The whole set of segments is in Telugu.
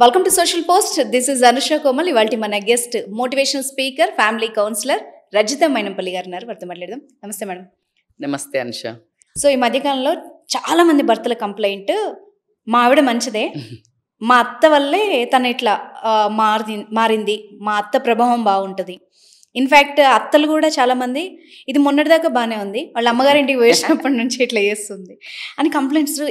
Welcome to social post. This is Anusha Komal. ఇవాళ మన guest motivational speaker, family counsellor Rajitha Mynampally గారు ఉన్నారు. వారితో మాట్లాడదాం. నమస్తే మేడం. నమస్తే అనుష. సో ఈ మధ్యకాలంలో చాలా మంది భర్తల కంప్లైంట్, మా ఆవిడ మంచిదే, మా అత్త వల్లే తను ఇట్లా మారింది, మా అత్త ప్రభావం బాగుంటుంది. ఇన్ఫ్యాక్ట్ అత్తలు కూడా చాలామంది ఇది మొన్నటిదాకా బాగానే ఉంది, వాళ్ళ అమ్మగారింటికి వేసినప్పటి నుంచి ఇట్లా చేస్తుంది అని కంప్లైంట్స్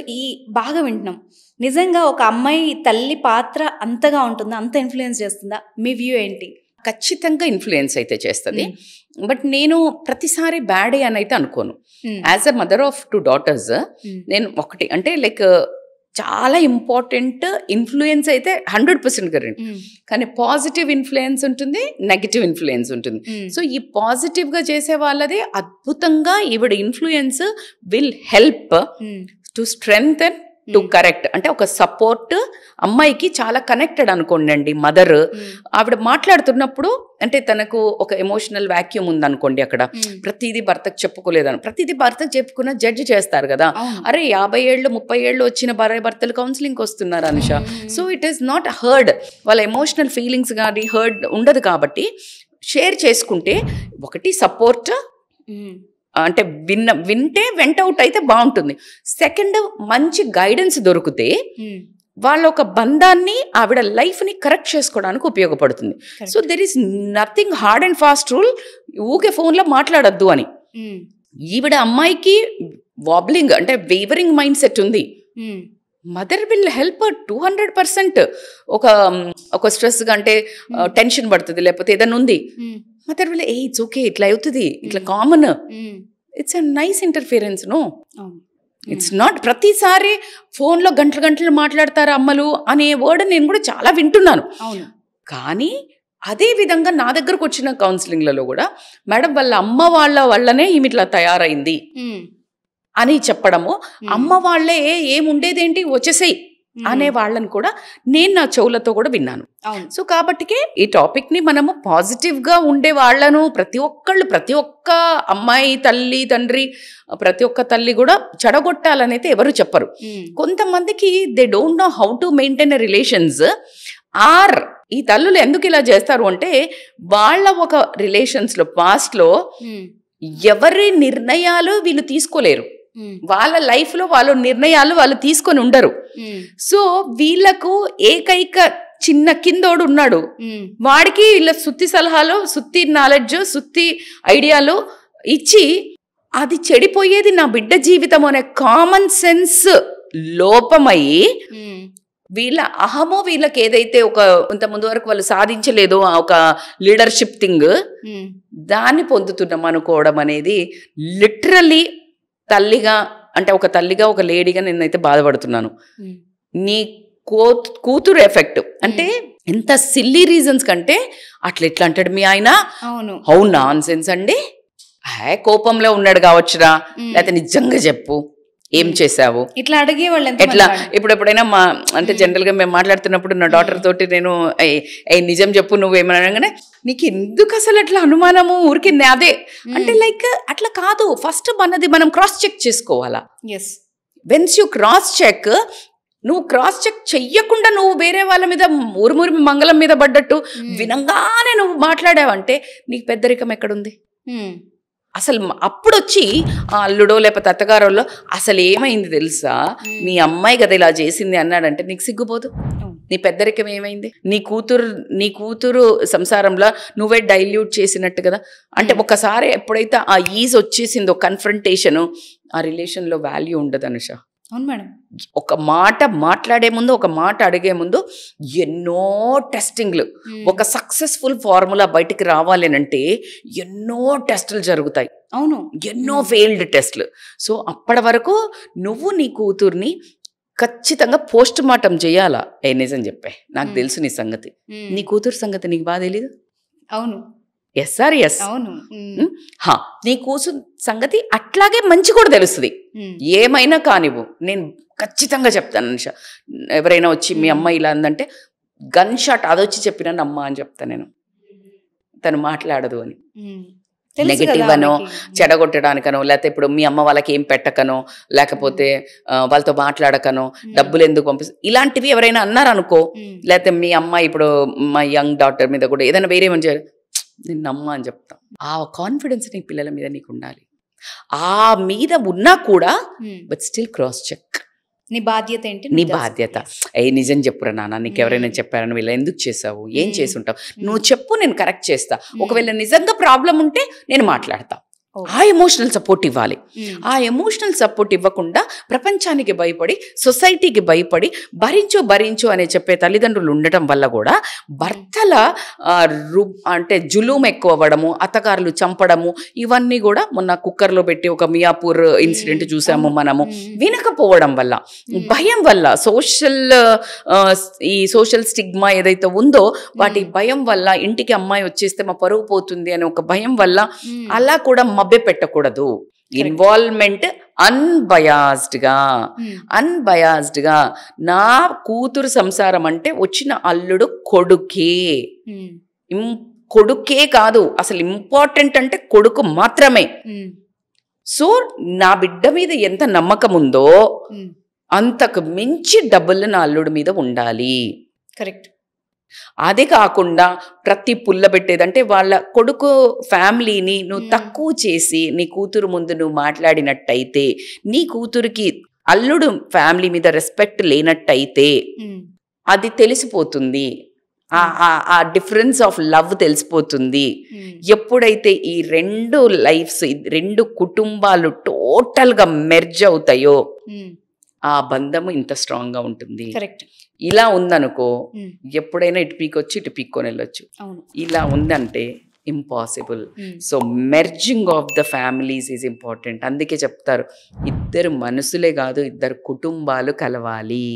బాగా వింటున్నాం. నిజంగా ఒక అమ్మాయి తల్లి పాత్ర అంతగా ఉంటుందా, అంత ఇన్ఫ్లుయెన్స్ చేస్తుందా? మీ వ్యూ ఏంటి? ఖచ్చితంగా ఇన్ఫ్లుయెన్స్ అయితే చేస్తుంది. బట్ నేను ప్రతిసారి బ్యాడే అని అయితే అనుకోను. As a mother of 2 daughters నేను ఒకటి అంటే లైక్ చాలా ఇంపార్టెంట్ ఇన్ఫ్లుయెన్స్ అయితే 100% కరెంట్, కానీ పాజిటివ్ ఇన్ఫ్లుయెన్స్ ఉంటుంది, నెగిటివ్ ఇన్ఫ్లుయెన్స్ ఉంటుంది. సో ఈ పాజిటివ్గా చేసే వాళ్ళది అద్భుతంగా ఈవిడ influence will help to strengthen to correct. అంటే ఒక సపోర్ట్, అమ్మాయికి చాలా కనెక్టెడ్ అనుకోండి మదర్. ఆవిడ మాట్లాడుతున్నప్పుడు అంటే తనకు ఒక ఎమోషనల్ వాక్యూమ్ ఉందనుకోండి, అక్కడ ప్రతిదీ భర్తకు చెప్పుకోలేదని, ప్రతిదీ భర్తకు చెప్పుకున్న జడ్జి చేస్తారు కదా. అరే 50 ఏళ్ళు 30 ఏళ్ళు వచ్చిన భర్తలు కౌన్సిలింగ్కి వస్తున్నారు Anusha. So it is not heard, వాళ్ళ ఎమోషనల్ ఫీలింగ్స్ కానీ హర్డ్ ఉండదు. కాబట్టి షేర్ చేసుకుంటే ఒకటి సపోర్ట్, అంటే వింటే వెంట అవుట్ అయితే బాగుంటుంది. సెకండ్, మంచి గైడెన్స్ దొరికితే వాళ్ళ ఒక బంధాన్ని, ఆవిడ లైఫ్ని కరెక్ట్ చేసుకోవడానికి ఉపయోగపడుతుంది. So there is nothing hard and fast rule, ఊకే ఫోన్లో మాట్లాడొద్దు అని. ఈవిడ అమ్మాయికి వాబ్లింగ్ అంటే వేవరింగ్ మైండ్ సెట్ ఉంది. Mother will help 200%. ఒక స్ట్రెస్గా అంటే టెన్షన్ పడుతుంది, లేకపోతే ఏదైనా ఉంది, మదర్ విల్ ఇట్స్ ఓకే, ఇట్లా అవుతుంది, ఇట్లా common. It's a nice interference. No, it's not ప్రతిసారి ఫోన్లో గంటలు మాట్లాడతారు అమ్మలు అనే వర్డ్ నేను కూడా చాలా వింటున్నాను. కానీ అదే విధంగా నా దగ్గరకు వచ్చిన కౌన్సిలింగ్లలో కూడా మేడం వాళ్ళ అమ్మ వాళ్ళ వల్లనే ఈమె ఇట్లా తయారైంది అని చెప్పడము, అమ్మ వాళ్ళే ఏముండేదేంటి వచ్చేసేయి అనే వాళ్ళని కూడా నేను నా చెవులతో కూడా విన్నాను. సో కాబట్టికే ఈ టాపిక్ ని మనము పాజిటివ్ గా ఉండే వాళ్ళను ప్రతి ఒక్క అమ్మాయి తల్లి తండ్రి, ప్రతి ఒక్క తల్లి కూడా చెడగొట్టాలనైతే ఎవరు చెప్పరు. కొంతమందికి they don't know how to maintain relations. ఈ తల్లులు ఎందుకు ఇలా చేస్తారు అంటే వాళ్ళ ఒక రిలేషన్స్ లో పాస్ట్ లో ఎవరి నిర్ణయాలు వీళ్ళు తీసుకోలేరు, వాళ్ళ లైఫ్ లో వాళ్ళ నిర్ణయాలు వాళ్ళు తీసుకొని ఉండరు. సో వీళ్ళకు ఏకైక చిన్న కిందోడు ఉన్నాడు, వాడికి వీళ్ళ సుత్తి సలహాలు, సుత్తి నాలెడ్జ్, సుత్తి ఐడియాలు ఇచ్చి అది చెడిపోయేది నా బిడ్డ జీవితం అనే కామన్ సెన్స్ లోపమయ్యి వీళ్ళ అహమో, వీళ్ళకి ఏదైతే ఒక ఇంత ముందు వరకు వాళ్ళు సాధించలేదో ఒక లీడర్షిప్ థింగ్, దాన్ని పొందుతున్నాం అనుకోవడం అనేది లిటరలీ తల్లిగా అంటే ఒక తల్లిగా ఒక లేడీగా నేనైతే బాధపడుతున్నాను. నీ కూతురు ఎఫెక్ట్ అంటే ఎంత సిల్లీ రీజన్స్ కంటే అట్లా ఎట్లా అంటాడు మీ ఆయన, అవును నాన్ సెన్స్ అండి, కోపంలో ఉన్నాడు కావచ్చురా, లేకపోతే నిజంగా చెప్పు ఏం చేసావు, ఇట్లా అడిగే వాళ్ళు ఎట్లా. ఎప్పుడైనా మా అంటే జనరల్ గా మేము మాట్లాడుతున్నప్పుడు నా డాటర్ తోటి నేను నిజం చెప్పు నువ్వేమనగానే నీకు ఎందుకు అసలు అట్లా అనుమానము ఊరికి అదే అంటే లైక్ అట్లా కాదు. ఫస్ట్ మనది మనం క్రాస్ చెక్ చేసుకోవాలా. వెన్స్ యూ క్రాస్ చెక్, నువ్వు క్రాస్ చెక్ చెయ్యకుండా నువ్వు వేరే వాళ్ళ మీద ఊరుమూరి మంగళం మీద పడ్డట్టు వినంగానే నువ్వు మాట్లాడావంటే నీకు పెద్దరికం ఎక్కడుంది అసలు? అప్పుడు వచ్చి అల్లుడో లేకపోతే అత్తగారోలో అసలు ఏమైంది తెలుసా, మీ అమ్మాయి కదా ఇలా చేసింది అన్నాడంటే నీకు సిగ్గుపోదు? నీ పెద్దరికం ఏమైంది? నీ కూతురు సంసారంలో నువ్వే డైల్యూట్ చేసినట్టు కదా. అంటే ఒకసారి ఎప్పుడైతే ఆ ఈజ్ వచ్చేసిందో కన్ఫ్రంటేషను, ఆ రిలేషన్లో వాల్యూ ఉండదు అనుష. అవును మేడం. ఒక మాట మాట్లాడే ముందు, ఒక మాట అడిగే ముందు ఎన్నో టెస్టింగ్లు. ఒక సక్సెస్ఫుల్ ఫార్ములా బయటికి రావాలి అంటే ఎన్నో టెస్టులు జరుగుతాయి. అవును, ఎన్నో ఫెయిల్డ్ టెస్ట్లు. సో అప్పటి వరకు నువ్వు నీ కూతుర్ని ఖచ్చితంగా పోస్ట్ మార్టం చేయాలా. నిజం చెప్పే, నాకు తెలుసు నీ సంగతి, నీ కూతురు సంగతి నీకు బాగా తెలీదు. అవును, ఎస్ సార్ ఎస్. అవును, నీ కూతురు సంగతి అట్లాగే మంచి కూడా తెలుస్తుంది. ఏమైనా కానివ్వు, నేను ఖచ్చితంగా చెప్తాను అనుష. ఎవరైనా వచ్చి మీ అమ్మ ఇలా అందంటే గన్ షాట్ అదొచ్చి చెప్పినాను అమ్మ అని చెప్తాను నేను, తను మాట్లాడదు అని. నెగటివ్ అనో చెడగొట్టడానికనో, లేకపోతే ఇప్పుడు మీ అమ్మ వాళ్ళకి ఏం పెట్టకనో, లేకపోతే వాళ్ళతో మాట్లాడకనో, డబ్బులు ఎందుకు ఇలాంటివి ఎవరైనా అన్నారనుకో, లేకపోతే మీ అమ్మ ఇప్పుడు మా యంగ్ డాటర్ మీద కూడా ఏదైనా వేరే మంచి నిన్న అమ్మ అని చెప్తాం. ఆ కాన్ఫిడెన్స్ నీ పిల్లల మీద నీకు ఉండాలి. ఆ మీద ఉన్నా కూడా బట్ స్టిల్ క్రాస్ చెక్. నీ బాధ్యత ఏంటి, నీ బాధ్యత. నిజం చెప్పురా నాన్న, నీకు ఎవరైనా చెప్పారని వీళ్ళు ఎందుకు చేసావు, ఏం చేసి ఉంటావు, నువ్వు చెప్పు, నేను కరెక్ట్ చేస్తా. ఒకవేళ నిజంగా ప్రాబ్లం ఉంటే నేను మాట్లాడతా. ఆ ఎమోషనల్ సపోర్ట్ ఇవ్వాలి. ఆ ఎమోషనల్ సపోర్ట్ ఇవ్వకుండా ప్రపంచానికి భయపడి, సొసైటీకి భయపడి భరించు అనే చెప్పే తల్లిదండ్రులు ఉండటం వల్ల కూడా భర్తల అంటే జులుం ఎక్కువ అవ్వడము, అత్తగారులు చంపడము, ఇవన్నీ కూడా మొన్న కుక్కర్లో పెట్టి ఒక మియాపూర్ ఇన్సిడెంట్ చూసాము మనము. వినకపోవడం వల్ల, భయం వల్ల, ఈ సోషల్ స్టిగ్మా ఏదైతే ఉందో వాటి భయం వల్ల, ఇంటికి అమ్మాయి వచ్చేస్తే మా పరువు పోతుంది అనే ఒక భయం వల్ల అలా కూడా మభ్య పెట్టకూడదు. ఇన్వాల్వ్మెంట్ అన్బయాస్డ్ గా నా కూతురు సంసారం అంటే వచ్చిన అల్లుడు కొడుకే కాదు, అసలు ఇంపార్టెంట్ అంటే కొడుకు మాత్రమే. సో నా బిడ్డ మీద ఎంత నమ్మకం ఉందో అంతకు మించి డబ్బులు నా అల్లుడి మీద ఉండాలి. కరెక్ట్. అదే కాకుండా ప్రతి పుల్ల పెట్టేదంటే వాళ్ళ కొడుకు ఫ్యామిలీని నువ్వు తక్కువ చేసి నీ కూతురు ముందు నువ్వు మాట్లాడినట్టయితే, నీ కూతురికి అల్లుడు ఫ్యామిలీ మీద రెస్పెక్ట్ లేనట్టయితే అది తెలిసిపోతుంది. ఆ డిఫరెన్స్ ఆఫ్ లవ్ తెలిసిపోతుంది. ఎప్పుడైతే ఈ రెండు లైఫ్స్, రెండు కుటుంబాలు టోటల్గా మెర్జ్ అవుతాయో ఆ బంధము ఇంత స్ట్రాంగ్ గా ఉంటుంది. ఇలా ఉందనుకో, ఎప్పుడైనా ఇటు పీకొచ్చి ఇటు పీక్కొని వెళ్ళొచ్చు. ఇలా ఉందంటే impossible. So merging of the families is important. అందుకే చెప్తారు, ఇద్దరు మనసులే కాదు, ఇద్దరు కుటుంబాలు కలవాలి.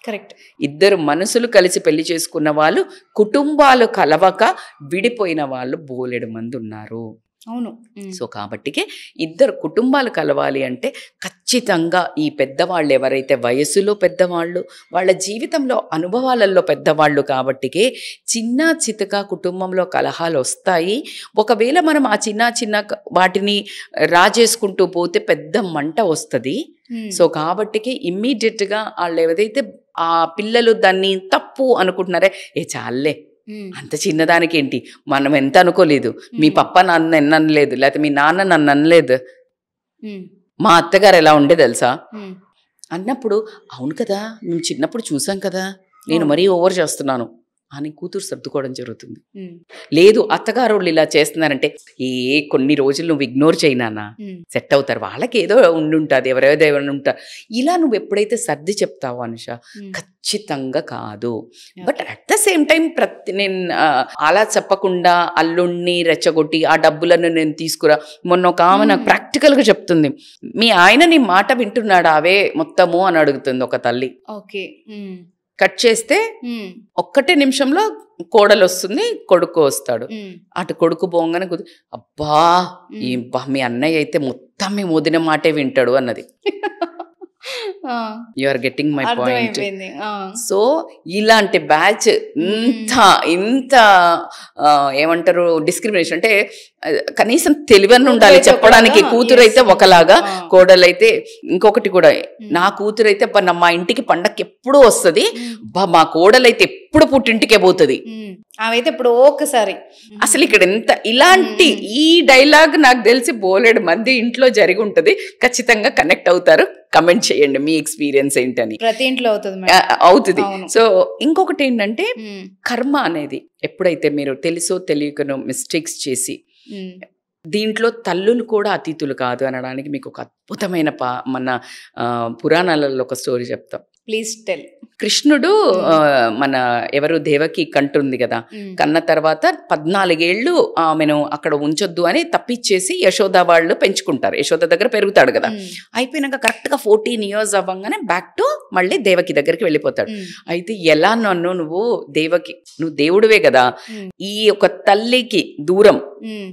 కరెక్ట్. ఇద్దరు మనసులు కలిసి పెళ్లి చేసుకున్న వాళ్ళు, కుటుంబాలు కలవక విడిపోయిన వాళ్ళు బోలెడు మంది ఉన్నారు. అవును. సో కాబట్టికే ఇద్దరు కుటుంబాలు కలవాలి అంటే ఖచ్చితంగా ఈ పెద్దవాళ్ళు ఎవరైతే వయసులో పెద్దవాళ్ళు, వాళ్ళ జీవితంలో అనుభవాలలో పెద్దవాళ్ళు కాబట్టికే చిన్న చితక కుటుంబంలో కలహాలు వస్తాయి. ఒకవేళ మనం ఆ చిన్న వాటిని రాజేసుకుంటూ పోతే పెద్ద మంట వస్తుంది. సో కాబట్టికి ఇమ్మీడియట్గా వాళ్ళు ఏదైతే ఆ పిల్లలు దాన్ని తప్పు అనుకుంటున్నారే, చాలే అంత చిన్నదానికి ఏంటి, మనం ఎంత అనుకోలేదు, మీ పప్ప నన్ను ఎన్ననలేదు, లేకపోతే మీ నాన్న నన్ను అనలేదు, మా అత్తగారు ఎలా ఉండే తెలుసా అన్నప్పుడు, అవును కదా మేము చిన్నప్పుడు చూసాం కదా, నేను మరీ ఓవర్ చేస్తున్నాను అని కూతురు సర్దుకోవడం జరుగుతుంది. లేదు అత్తగారు వాళ్ళు ఇలా చేస్తున్నారంటే, కొన్ని రోజులు నువ్వు ఇగ్నోర్ చేయనా, సెట్ అవుతారు, వాళ్ళకి ఏదో ఉండుంటుంది, ఎవరెవరో ఉంటారు. ఇలా నువ్వు ఎప్పుడైతే సర్ది చెప్తావో అనుష, ఖచ్చితంగా కాదు. But at the same time నేను అలా చెప్పకుండా అల్లుణ్ణి రెచ్చగొట్టి ఆ డబ్బులను నేను తీసుకురా, మొన్న ఒక ఆమె నాకు ప్రాక్టికల్గా చెప్తుంది, మీ ఆయన నీ మాట వింటున్నాడా అవే మొత్తము అని అడుగుతుంది ఒక తల్లి. ఓకే. కట్ చేస్తే 1 నిమిషంలో కోడలు వస్తుంది, కొడుకు వస్తాడు. అటు కొడుకు పోగానే అబ్బా మీ అన్నయ్య అయితే మొత్తం మీ వదిన మాటే వింటాడు అన్నది. You are getting my point. So ఇలాంటి బ్యాచ్ ఇంత ఏమంటారు డిస్క్రిమినేషన్ అంటే కనీసం తెలివని ఉండాలి చెప్పడానికి. కూతురు అయితే ఒకలాగా, కోడలైతే ఇంకొకటి కూడా. నా కూతురు అయితే మా ఇంటికి పండగకి ఎప్పుడూ వస్తుంది, మా కోడలైతే ఎప్పుడు పుట్టింటికే పోతుంది, అవైతే ఇప్పుడు ఒకసారి. అసలు ఇక్కడ ఎంత ఇలాంటి ఈ డైలాగ్ నాకు తెలిసి బోలెడు మంది ఇంట్లో జరిగి ఉంటది. ఖచ్చితంగా కనెక్ట్ అవుతారు. కమెంట్ చేయండి మీ ఎక్స్పీరియన్స్ ఏంటని. ప్రతి ఇంట్లో అవుతుంది. సో ఇంకొకటి ఏంటంటే కర్మ అనేది, ఎప్పుడైతే మీరు తెలుసో తెలియకనో మిస్టేక్స్ చేసి, దీంట్లో తల్లులు కూడా అతిథులు కాదు అనడానికి మీకు ఒక అద్భుతమైన మన పురాణాలలో ఒక స్టోరీ చెప్తాం. Please tell. కృష్ణుడు మన ఎవరు దేవకి కంటుంది కదా, కన్న తర్వాత 14 ఏళ్ళు ఆమెను అక్కడ ఉంచొద్దు అని తప్పిచ్చేసి యశోద వాళ్ళు పెంచుకుంటారు. యశోద దగ్గర పెరుగుతాడు కదా. అయిపోయినాక కరెక్ట్గా 14 years అవ్వగానే బ్యాక్ టు మళ్ళీ దేవకి దగ్గరికి వెళ్ళిపోతాడు. అయితే ఎలా నన్ను నువ్వు దేవుడివే కదా, ఈ ఒక తల్లికి దూరం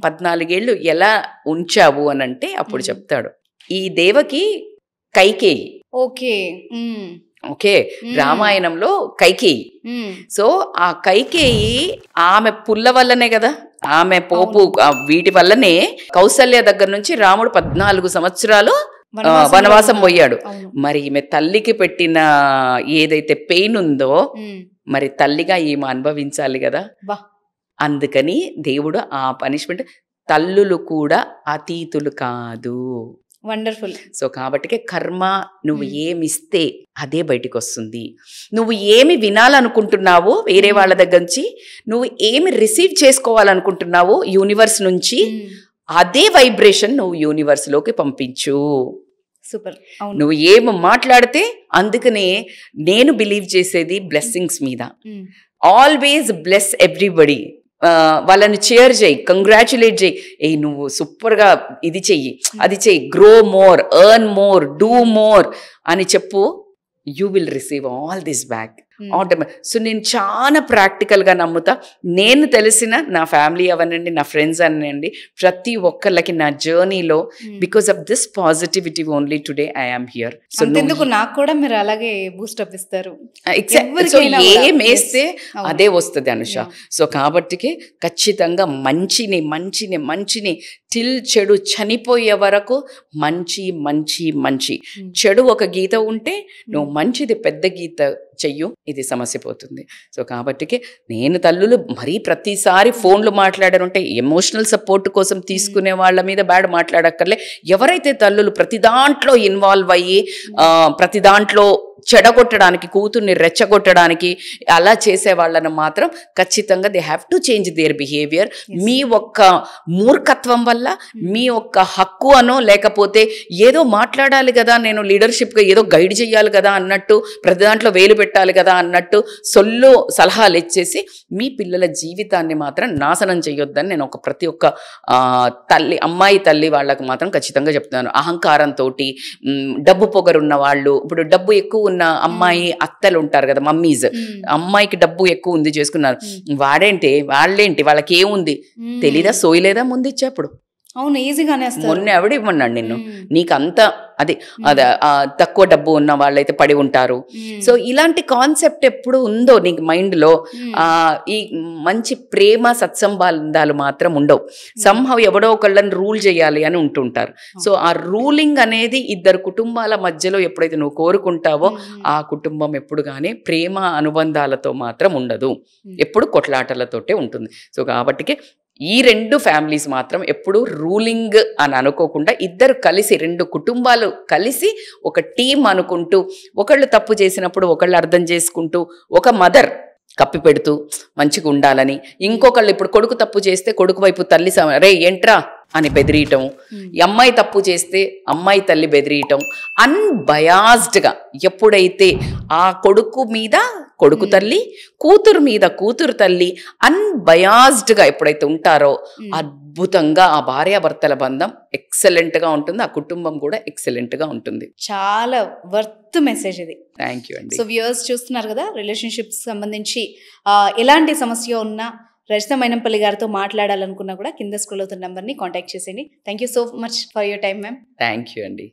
14 ఏళ్ళు ఎలా ఉంచావు అని అంటే అప్పుడు చెప్తాడు, ఈ దేవకి కైకేయి. ఓకే, రామాయణంలో కైకేయి. సో ఆ కైకేయి ఆమె పుల్ల వల్లనే కదా ఆమె పోపు వీటి వల్లనే కౌసల్య దగ్గర నుంచి రాముడు 14 సంవత్సరాలు వనవాసం పోయాడు. మరి ఈమె తల్లికి పెట్టిన ఏదైతే పెయిన్ ఉందో మరి తల్లిగా ఈమె అనుభవించాలి కదా. అందుకని దేవుడు ఆ పనిష్మెంట్, తల్లులు కూడా అతీతులు కాదు. వండర్ఫుల్. సో కాబట్టి కర్మ, నువ్వు ఏమిస్తే అదే బయటికి వస్తుంది. నువ్వు ఏమి వినాలనుకుంటున్నావో వేరే వాళ్ళ దగ్గర నుంచి, నువ్వు ఏమి రిసీవ్ చేసుకోవాలనుకుంటున్నావో యూనివర్స్ నుంచి, అదే వైబ్రేషన్ నువ్వు యూనివర్స్ లోకి పంపించు. సూపర్. నువ్వు ఏమి మాట్లాడితే, అందుకనే నేను బిలీవ్ చేసేది బ్లెస్సింగ్స్ మీద. Always bless everybody. వాళ్ళని చేర్ చేయి, కంగ్రాచులేట్ చేయి, ఏ నువ్వు సూపర్గా ఇది చెయ్యి, అది చెయ్యి, grow more, earn more, do more అని చెప్పు. You will receive all this back automatic. So నేను చాలా ప్రాక్టికల్గా నమ్ముతా. నేను తెలిసిన నా ఫ్యామిలీ అవనండి, నా ఫ్రెండ్స్ అనండి, ప్రతి ఒక్కళ్ళకి నా జర్నీలో because of this positivity only today I am here. So ఎందుకు నాకు కూడా మీరు అలాగే బూస్టప్ ఇస్తారు. సో ఏం వేస్తే అదే వస్తుంది అనుష. సో కాబట్టికి ఖచ్చితంగా మంచిని మంచిని మంచిని టిల్ చెడు చనిపోయే వరకు మంచి మంచి మంచి. చెడు ఒక గీత ఉంటే నువ్వు మంచిది పెద్ద గీత చెయ్యు, ఇది సమస్య పోతుంది. సో కాబట్టికి నేను తల్లులు మరీ ప్రతిసారి ఫోన్లు మాట్లాడారంటే ఎమోషనల్ సపోర్ట్ కోసం తీసుకునే వాళ్ళ మీద బ్యాడ్ మాట్లాడక్కర్లే. ఎవరైతే తల్లులు ప్రతి దాంట్లో ఇన్వాల్వ్ అయ్యి ప్రతి దాంట్లో చెడగొట్టడానికి, కూతుర్ని రెచ్చగొట్టడానికి అలా చేసే వాళ్ళను మాత్రం ఖచ్చితంగా they have to change their behaviour. మీ ఒక్క మూర్ఖత్వం వల్ల, మీ ఒక్క హక్కు అనో లేకపోతే ఏదో మాట్లాడాలి కదా, నేను లీడర్షిప్గా ఏదో గైడ్ చేయాలి కదా అన్నట్టు, ప్రతి దాంట్లో వేలు పెట్టాలి కదా అన్నట్టు సొల్లు సలహాలు ఇచ్చేసి మీ పిల్లల జీవితాన్ని మాత్రం నాశనం చేయొద్దని నేను ప్రతి ఒక్క తల్లి, అమ్మాయి తల్లి వాళ్ళకు మాత్రం ఖచ్చితంగా చెప్తున్నాను. అహంకారంతో, డబ్బు పొగరున్న వాళ్ళు, ఇప్పుడు డబ్బు ఎక్కువ ఉన్న అమ్మాయి అత్తలు ఉంటారు కదా, మమ్మీస్, అమ్మాయికి డబ్బు ఎక్కువ ఉంది చేసుకున్నారు, వాడేంటి వాళ్ళేంటి వాళ్ళకి ఏముంది తెలీదా, సోయలేదా ముందు ఇచ్చేప్పుడు. అవును, ఈజీగానే. మొన్న ఎవడు ఇవ్వన్నాడు నిన్ను, నీకంత అది తక్కువ డబ్బు ఉన్న వాళ్ళైతే పడి ఉంటారు. సో ఇలాంటి కాన్సెప్ట్ ఎప్పుడు ఉందో నీకు మైండ్లో, ఈ మంచి ప్రేమ సత్సంబంధాలు మాత్రం ఉండవు. సంహవ్ ఎవడో ఒకళ్ళని రూల్ చేయాలి అని ఉంటుంటారు. సో ఆ రూలింగ్ అనేది ఇద్దరు కుటుంబాల మధ్యలో ఎప్పుడైతే నువ్వు కోరుకుంటావో ఆ కుటుంబం ఎప్పుడు కానీ ప్రేమ అనుబంధాలతో మాత్రం ఉండదు, ఎప్పుడు కొట్లాటలతోటే ఉంటుంది. సో కాబట్టి ఈ రెండు ఫ్యామిలీస్ మాత్రం ఎప్పుడు రూలింగ్ అని అనుకోకుండా ఇద్దరు కలిసి, రెండు కుటుంబాలు కలిసి ఒక టీం అనుకుంటూ, ఒకళ్ళు తప్పు చేసినప్పుడు ఒకళ్ళు అర్థం చేసుకుంటూ, ఒక మదర్ కప్పి పెడుతూ మంచిగా ఉండాలని, ఇంకొకళ్ళు ఇప్పుడు కొడుకు తప్పు చేస్తే కొడుకు వైపు తల్లి రే ఏంట్రా అని బెదిరియటం, ఈ అమ్మాయి తప్పు చేస్తే అమ్మాయి తల్లి బెదిరియటం, అన్బయాస్డ్గా ఎప్పుడైతే ఆ కొడుకు మీద కొడుకు తల్లి, కూతురు మీద కూతురు తల్లి అన్బయాస్డ్గా ఎప్పుడైతే ఉంటారో అద్భుతంగా ఆ భార్యాభర్తల బంధం ఎక్సలెంట్గా ఉంటుంది, ఆ కుటుంబం కూడా ఎక్సలెంట్గా ఉంటుంది. చాలా వర్త్ మెసేజ్ ఇది. థ్యాంక్ యూ అండి. సో వ్యూవర్స్ చూస్తున్నారు కదా, రిలేషన్షిప్స్ సంబంధించి ఎలాంటి సమస్య ఉన్నా రజిత మైనంపల్లి గారితో మాట్లాడాలనుకున్నా కూడా కింద స్క్రోల్ అవుతున్న నెంబర్ని కాంటాక్ట్ చేసేయండి. Thank you so much for your time ma'am. Thank you అండి.